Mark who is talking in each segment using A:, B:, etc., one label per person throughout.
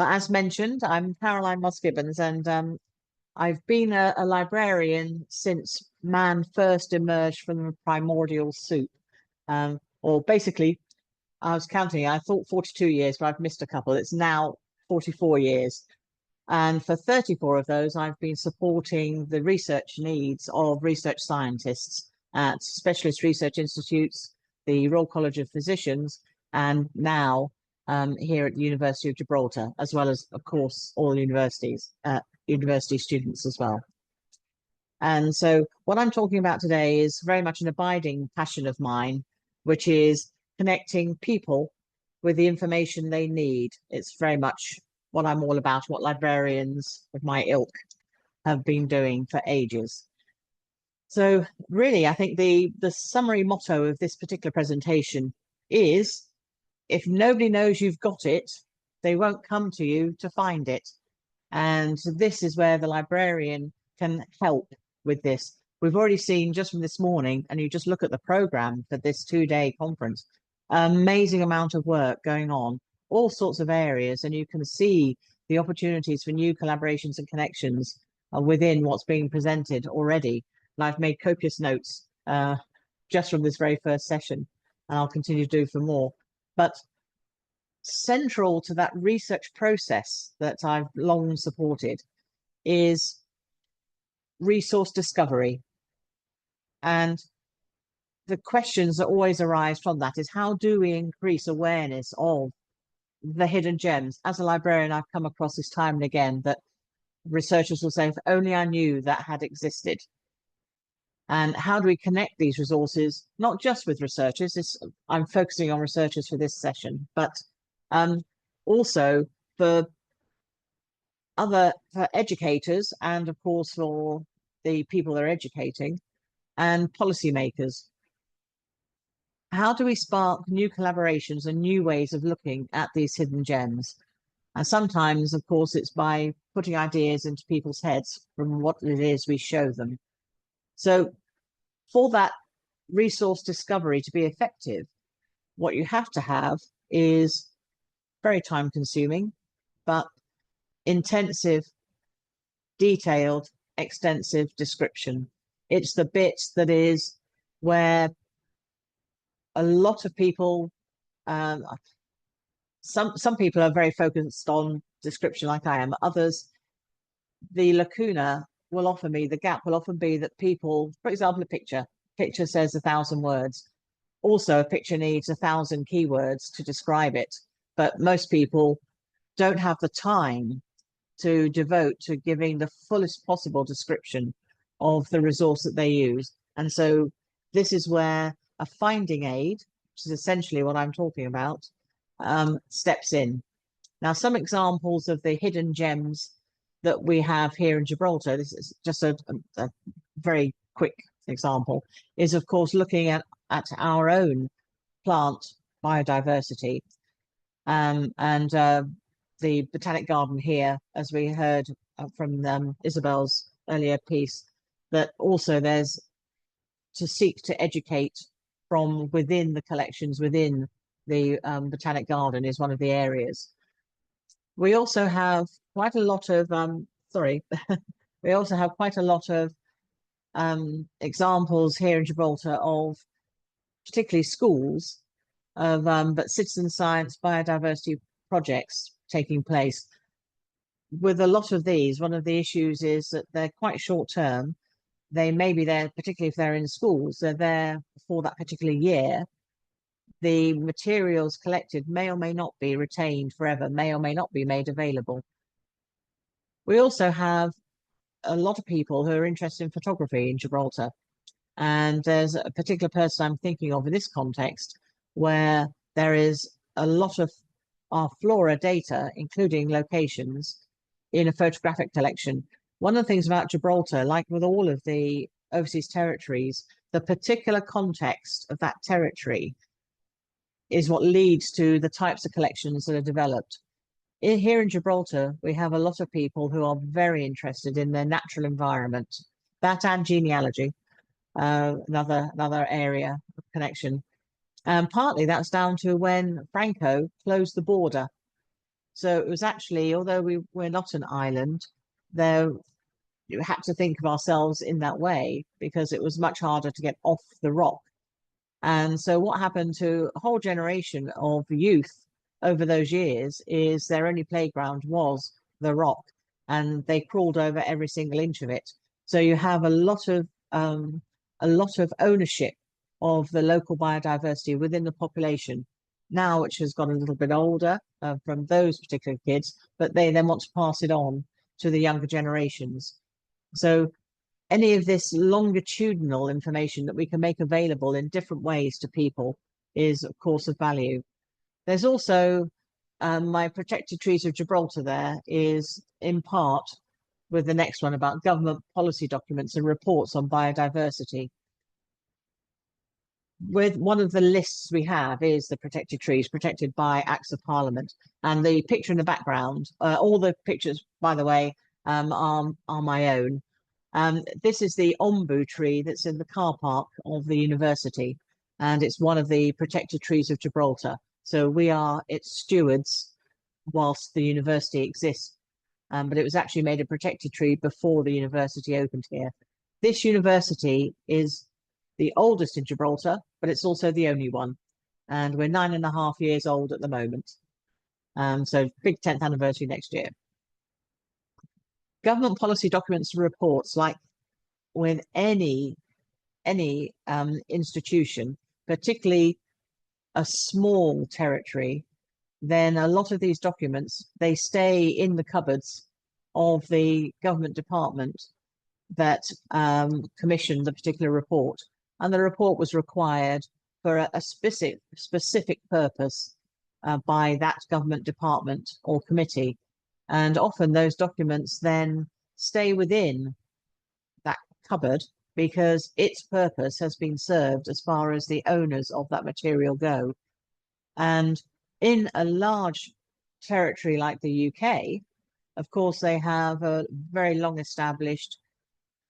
A: As mentioned, I'm Caroline Moss-Gibbons, and I've been a librarian since man first emerged from the primordial soup. Or basically, I was counting, I thought 42 years, but I've missed a couple. It's now 44 years. And for 34 of those, I've been supporting the research needs of research scientists at specialist research institutes, the Royal College of Physicians, and now here at the University of Gibraltar, as well as, of course, all universities, university students as well. And so what I'm talking about today is very much an abiding passion of mine, which is connecting people with the information they need. It's very much what I'm all about, what librarians of my ilk have been doing for ages. So really, I think the summary motto of this particular presentation is, if nobody knows you've got it, they won't come to you to find it. And this is where the librarian can help with this. We've already seen just from this morning, and you just look at the program for this 2-day conference, amazing amount of work going on, all sorts of areas, and you can see the opportunities for new collaborations and connections within what's being presented already. And I've made copious notes just from this very first session, and I'll continue to do for more. But central to that research process that I've long supported is resource discovery. And the questions that always arise from that is, how do we increase awareness of the hidden gems? As a librarian, I've come across this time and again that researchers will say, if only I knew that had existed. And how do we connect these resources, not just with researchers? I'm focusing on researchers for this session, but also for educators, and of course for the people they're educating, and policymakers. How do we spark new collaborations and new ways of looking at these hidden gems? And sometimes, of course, it's by putting ideas into people's heads from what it is we show them. So for that resource discovery to be effective, what you have to have is very time consuming, but intensive, detailed, extensive description. It's the bit that is where a lot of people, some people are very focused on description like I am. Others, the lacuna will often be, the gap will often be that people, for example, a picture says 1,000 words. Also, a picture needs 1,000 keywords to describe it, but most people don't have the time to devote to giving the fullest possible description of the resource that they use. And so this is where a finding aid, which is essentially what I'm talking about, steps in. Now, some examples of the hidden gems that we have here in Gibraltar, this is just a very quick example, is of course looking at our own plant biodiversity, and the botanic garden here, as we heard from Isabel's earlier piece, that also there's to seek to educate from within the collections, within the botanic garden is one of the areas. We also have quite a lot of, we also have quite a lot of examples here in Gibraltar of particularly schools of but citizen science biodiversity projects taking place. With a lot of these, one of the issues is that they're quite short term. They may be there, particularly if they're in schools, they're there for that particular year. The materials collected may or may not be retained forever, may or may not be made available. We also have a lot of people who are interested in photography in Gibraltar. And there's a particular person I'm thinking of in this context where there is a lot of our flora data, including locations, in a photographic collection. One of the things about Gibraltar, like with all of the overseas territories, the particular context of that territory is what leads to the types of collections that are developed. Here in Gibraltar, we have a lot of people who are very interested in their natural environment, that and genealogy, another area of connection. And partly that's down to when Franco closed the border. So it was actually, although we're not an island, there you had to think of ourselves in that way because it was much harder to get off the rock. And so what happened to a whole generation of youth over those years is their only playground was the rock, and they crawled over every single inch of it. So you have a lot of ownership of the local biodiversity within the population now, which has got a little bit older from those particular kids, but they then want to pass it on to the younger generations. So any of this longitudinal information that we can make available in different ways to people is, of course, of value. There's also my Protected Trees of Gibraltar there is in part with the next one about government policy documents and reports on biodiversity. With one of the lists we have is the protected trees protected by Acts of Parliament, and the picture in the background, all the pictures, by the way, are my own. This is the ombu tree that's in the car park of the university, and it's one of the protected trees of Gibraltar. So we are its stewards whilst the university exists. But it was actually made a protected tree before the university opened here. This university is the oldest in Gibraltar, but it's also the only one. And we're 9.5 years old at the moment. So big 10th anniversary next year. Government policy documents and reports, like with any institution, particularly a small territory, then a lot of these documents, they stay in the cupboards of the government department that commissioned the particular report. And the report was required for a specific purpose by that government department or committee. And often those documents then stay within that cupboard because its purpose has been served as far as the owners of that material go. And in a large territory like the UK, of course, they have a very long established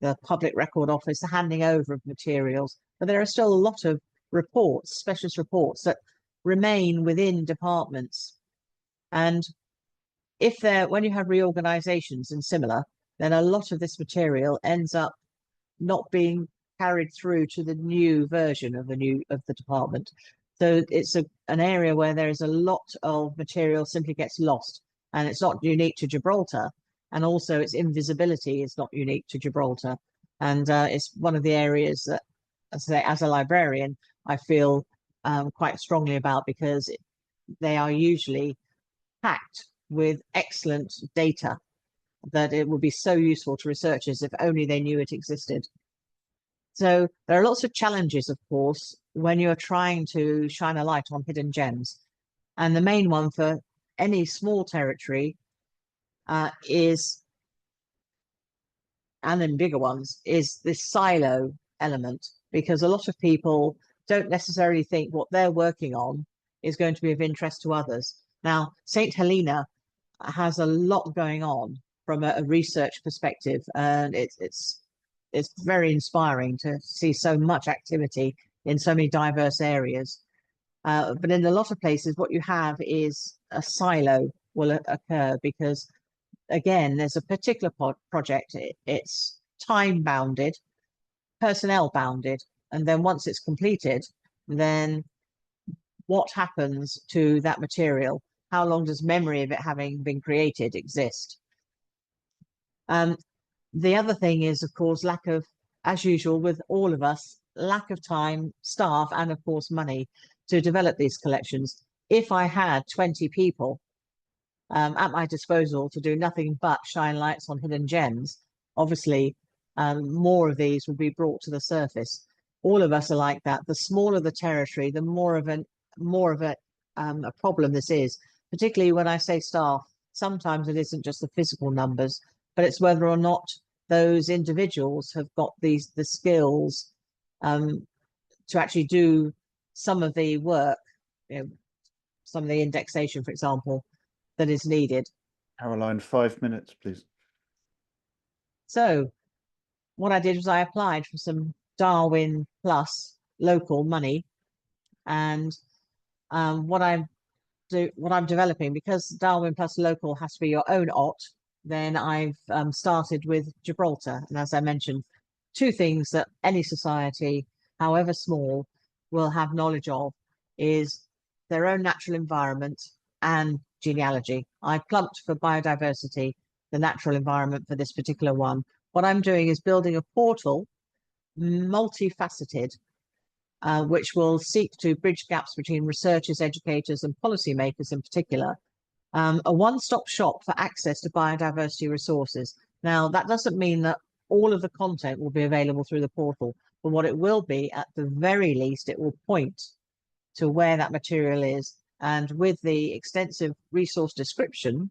A: the Public Record Office, the handing over of materials, but there are still a lot of reports, specialist reports that remain within departments. And when you have reorganizations and similar, then a lot of this material ends up not being carried through to the new version of the department. So it's an area where there is a lot of material simply gets lost, and it's not unique to Gibraltar, and also its invisibility is not unique to Gibraltar. And it's one of the areas that, as a librarian, I feel quite strongly about because they are usually packed with excellent data that it would be so useful to researchers if only they knew it existed. So there are lots of challenges, of course, when you're trying to shine a light on hidden gems. And the main one for any small territory is, and then bigger ones, is this silo element, because a lot of people don't necessarily think what they're working on is going to be of interest to others. Now, St. Helena has a lot going on from a research perspective, and it's very inspiring to see so much activity in so many diverse areas. But in a lot of places, what you have is a silo will occur because, again, there's a particular project. It's time bounded, personnel bounded, and then once it's completed, then what happens to that material? How long does memory of it having been created exist? The other thing is, of course, lack of, as usual with all of us, lack of time, staff, and of course money to develop these collections. If I had 20 people at my disposal to do nothing but shine lights on hidden gems, obviously more of these would be brought to the surface. All of us are like that. The smaller the territory, the more of a problem this is, particularly when I say staff. Sometimes it isn't just the physical numbers, but it's whether or not those individuals have got the skills to actually do some of the work, some of the indexation, for example, that is needed.
B: Caroline, 5 minutes, please.
A: So what I did was I applied for some Darwin Plus local money, and what I I'm developing, because Darwin plus local has to be your own OT, then I've started with Gibraltar. And as I mentioned, two things that any society, however small, will have knowledge of is their own natural environment and genealogy. I plumped for biodiversity, the natural environment for this particular one. What I'm doing is building a portal, multifaceted, which will seek to bridge gaps between researchers, educators, and policymakers in particular. A one-stop shop for access to biodiversity resources. Now, that doesn't mean that all of the content will be available through the portal, but what it will be, at the very least, it will point to where that material is. And with the extensive resource description,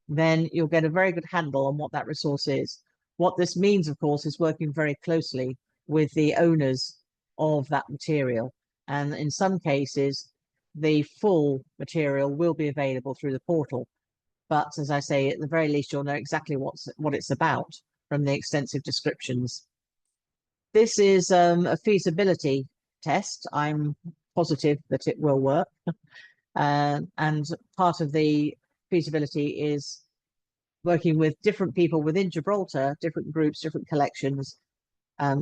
A: then you'll get a very good handle on what that resource is. What this means, of course, is working very closely with the owners of that material. And in some cases, the full material will be available through the portal. But as I say, at the very least, you'll know exactly what it's about from the extensive descriptions. This is a feasibility test. I'm positive that it will work. And part of the feasibility is working with different people within Gibraltar, different groups, different collections,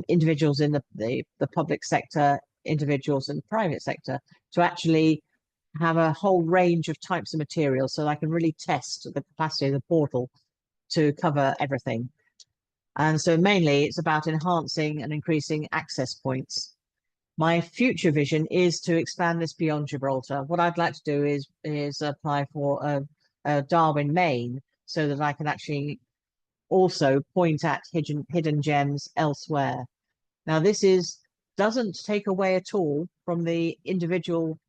A: individuals in the public sector, individuals in the private sector, to actually have a whole range of types of materials, so I can really test the capacity of the portal to cover everything. And so mainly it's about enhancing and increasing access points. My future vision is to expand this beyond Gibraltar. What I'd like to do is apply for a Darwin main, so that I can actually also point at hidden gems elsewhere. Now, this doesn't take away at all from the individual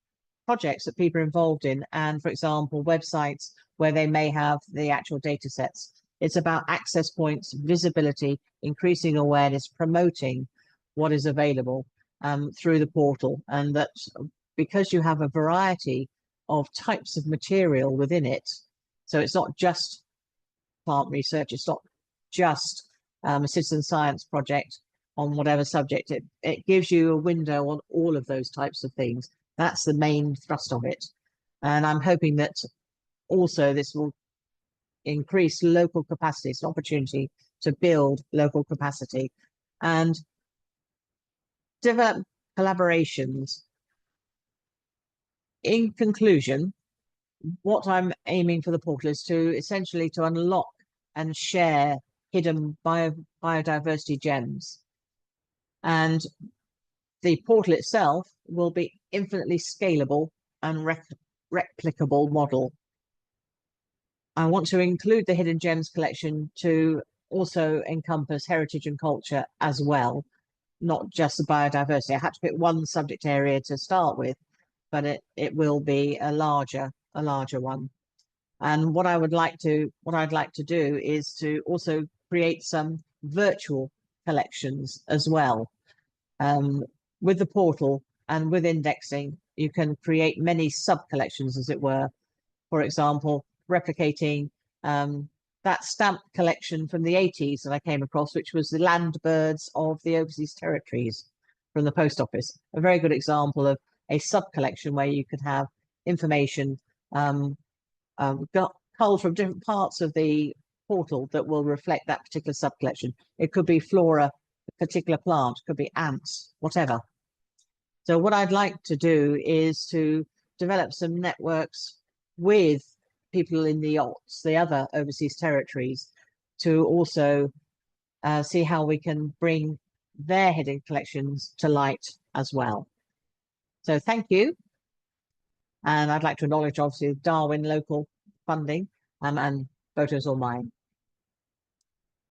A: projects that people are involved in, and, for example, websites where they may have the actual data sets. It's about access points, visibility, increasing awareness, promoting what is available through the portal. And that because you have a variety of types of material within it, so it's not just plant research, it's not just a citizen science project on whatever subject, it gives you a window on all of those types of things. That's the main thrust of it. And I'm hoping that also this will increase local capacity. It's an opportunity to build local capacity and develop collaborations. In conclusion, what I'm aiming for the portal is to essentially to unlock and share hidden biodiversity gems. And the portal itself will be infinitely scalable and replicable model. I want to include the hidden gems collection to also encompass heritage and culture as well, not just the biodiversity. I had to pick one subject area to start with, but it will be a larger one. And what I'd like to do is to also create some virtual collections as well. With the portal and with indexing, you can create many sub-collections, as it were. For example, replicating that stamp collection from the 80s that I came across, which was the land birds of the overseas territories from the post office. A very good example of a sub-collection where you could have information culled from different parts of the portal that will reflect that particular sub-collection. It could be flora, a particular plant, could be ants, whatever. So what I'd like to do is to develop some networks with people in the OTS, the other overseas territories, to also see how we can bring their hidden collections to light as well. So thank you. And I'd like to acknowledge, obviously, Darwin local funding and photos on mine.